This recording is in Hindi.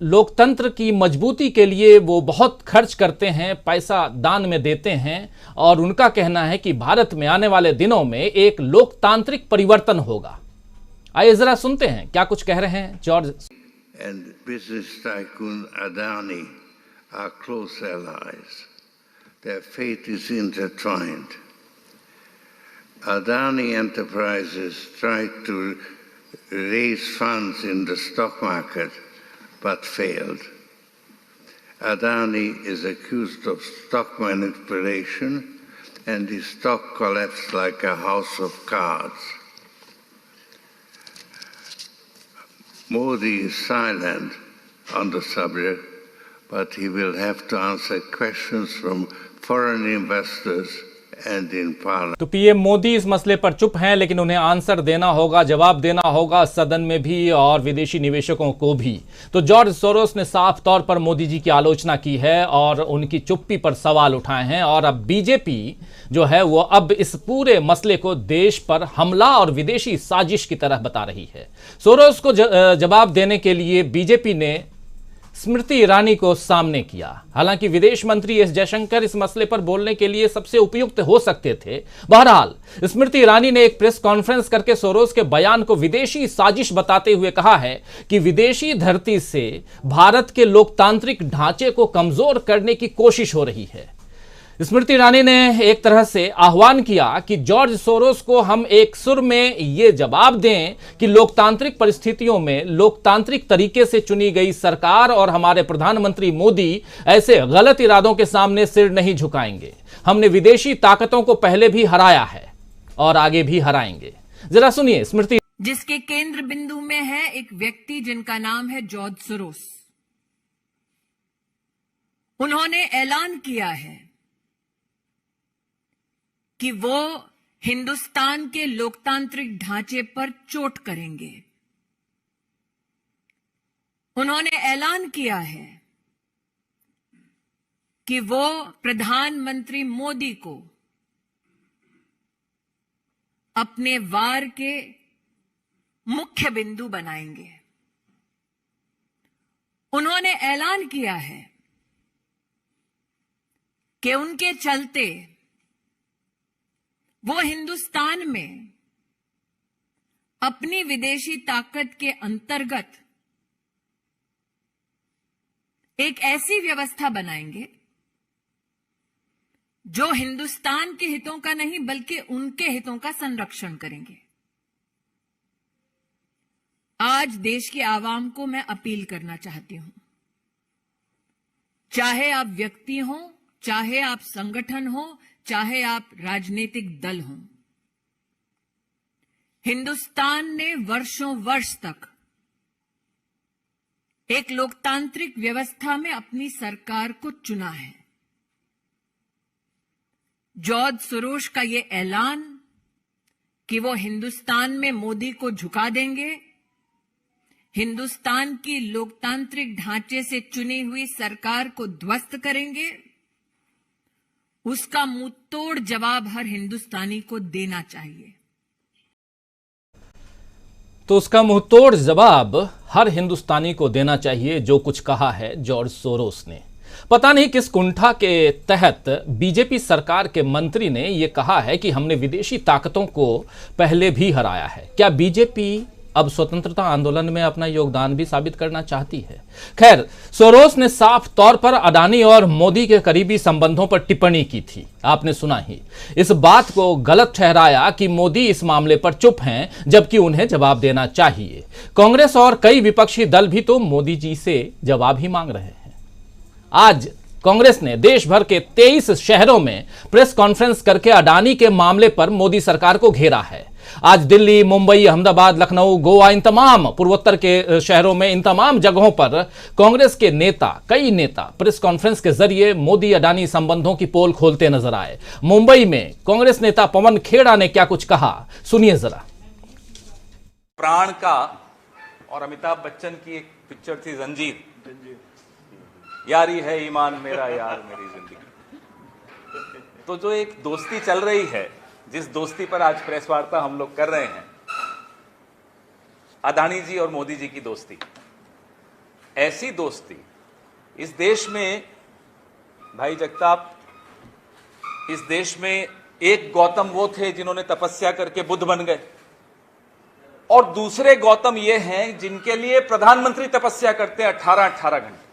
लोकतंत्र की मजबूती के लिए वो बहुत खर्च करते हैं, पैसा दान में देते हैं और उनका कहना है कि भारत में आने वाले दिनों में एक लोकतांत्रिक परिवर्तन होगा। आइए जरा सुनते हैं क्या कुछ कह रहे हैं George. And business tycoon Adani are close allies. Their fate is intertwined. Adani Enterprises tried to raise funds in the stock market but failed. Adani is accused of stock manipulation and his stock collapsed like a house of cards. Modi is silent on the subject, but he will have to answer questions from foreign investors and in parliament. तो पीएम मोदी इस मसले पर चुप हैं, लेकिन उन्हें आंसर देना होगा, जवाब देना होगा सदन में भी और विदेशी निवेशकों को भी। तो जॉर्ज सोरोस ने साफ तौर पर मोदी जी की आलोचना की है और उनकी चुप्पी पर सवाल उठाए हैं और अब बीजेपी जो है वो अब इस पूरे मसले को देश पर हमला और विदेशी साजिश की तरह बता रही है। सोरोस को जवाब देने के लिए बीजेपी ने स्मृति ईरानी को सामने किया। हालांकि विदेश मंत्री एस जयशंकर इस मसले पर बोलने के लिए सबसे उपयुक्त हो सकते थे। बहरहाल स्मृति ईरानी ने एक प्रेस कॉन्फ्रेंस करके सोरोस के बयान को विदेशी साजिश बताते हुए कहा है कि विदेशी धरती से भारत के लोकतांत्रिक ढांचे को कमजोर करने की कोशिश हो रही है। स्मृति ईरानी ने एक तरह से आह्वान किया कि जॉर्ज सोरोस को हम एक सुर में ये जवाब दें कि लोकतांत्रिक परिस्थितियों में लोकतांत्रिक तरीके से चुनी गई सरकार और हमारे प्रधानमंत्री मोदी ऐसे गलत इरादों के सामने सिर नहीं झुकाएंगे। हमने विदेशी ताकतों को पहले भी हराया है और आगे भी हराएंगे। जरा सुनिए स्मृति। जिसके केंद्र बिंदु में है एक व्यक्ति जिनका नाम है जॉर्ज सोरोस। उन्होंने ऐलान किया है कि वो हिंदुस्तान के लोकतांत्रिक ढांचे पर चोट करेंगे। उन्होंने ऐलान किया है कि वो प्रधानमंत्री मोदी को अपने वार के मुख्य बिंदु बनाएंगे। उन्होंने ऐलान किया है कि उनके चलते वो हिंदुस्तान में अपनी विदेशी ताकत के अंतर्गत एक ऐसी व्यवस्था बनाएंगे जो हिंदुस्तान के हितों का नहीं बल्कि उनके हितों का संरक्षण करेंगे। आज देश की आवाम को मैं अपील करना चाहती हूं, चाहे आप व्यक्ति हो, चाहे आप संगठन हो, चाहे आप राजनीतिक दल हों, हिंदुस्तान ने वर्षों वर्ष तक एक लोकतांत्रिक व्यवस्था में अपनी सरकार को चुना है। जॉर्ज सोरोस का यह ऐलान कि वो हिंदुस्तान में मोदी को झुका देंगे, हिंदुस्तान की लोकतांत्रिक ढांचे से चुनी हुई सरकार को ध्वस्त करेंगे, उसका मुंहतोड़ जवाब हर हिंदुस्तानी को देना चाहिए। तो उसका मुंहतोड़ जवाब हर हिंदुस्तानी को देना चाहिए, जो कुछ कहा है जॉर्ज सोरोस ने। पता नहीं किस कुंठा के तहत बीजेपी सरकार के मंत्री ने यह कहा है कि हमने विदेशी ताकतों को पहले भी हराया है। क्या बीजेपी अब स्वतंत्रता आंदोलन में अपना योगदान भी साबित करना चाहती है? खैर, सोरोस ने साफ तौर पर अडानी और मोदी के करीबी संबंधों पर टिप्पणी की थी। आपने सुना ही, इस बात को गलत ठहराया कि मोदी इस मामले पर चुप हैं, जबकि उन्हें जवाब देना चाहिए। कांग्रेस और कई विपक्षी दल भी तो मोदी जी से जवाब ही मांग रहे हैं। आज कांग्रेस ने देश भर के 23 शहरों में प्रेस कॉन्फ्रेंस करके अडानी के मामले पर मोदी सरकार को घेरा है। आज दिल्ली, मुंबई, अहमदाबाद, लखनऊ, गोवा, इन तमाम पूर्वोत्तर के शहरों में, इन तमाम जगहों पर कांग्रेस के कई नेता प्रेस कॉन्फ्रेंस के जरिए मोदी अडानी संबंधों की पोल खोलते नजर आए। मुंबई में कांग्रेस नेता पवन खेड़ा ने क्या कुछ कहा, सुनिए जरा। प्राण का और अमिताभ बच्चन की एक पिक्चर थी जंजीर, यारी है ईमान मेरा यार मेरी जिंदगी। तो जो एक दोस्ती चल रही है, जिस दोस्ती पर आज प्रेस वार्ता हम लोग कर रहे हैं, अडानी जी और मोदी जी की दोस्ती, ऐसी दोस्ती इस देश में, भाई जगताप, इस देश में एक गौतम वो थे जिन्होंने तपस्या करके बुद्ध बन गए, और दूसरे गौतम ये हैं जिनके लिए प्रधानमंत्री तपस्या करते हैं 18-18 घंटे।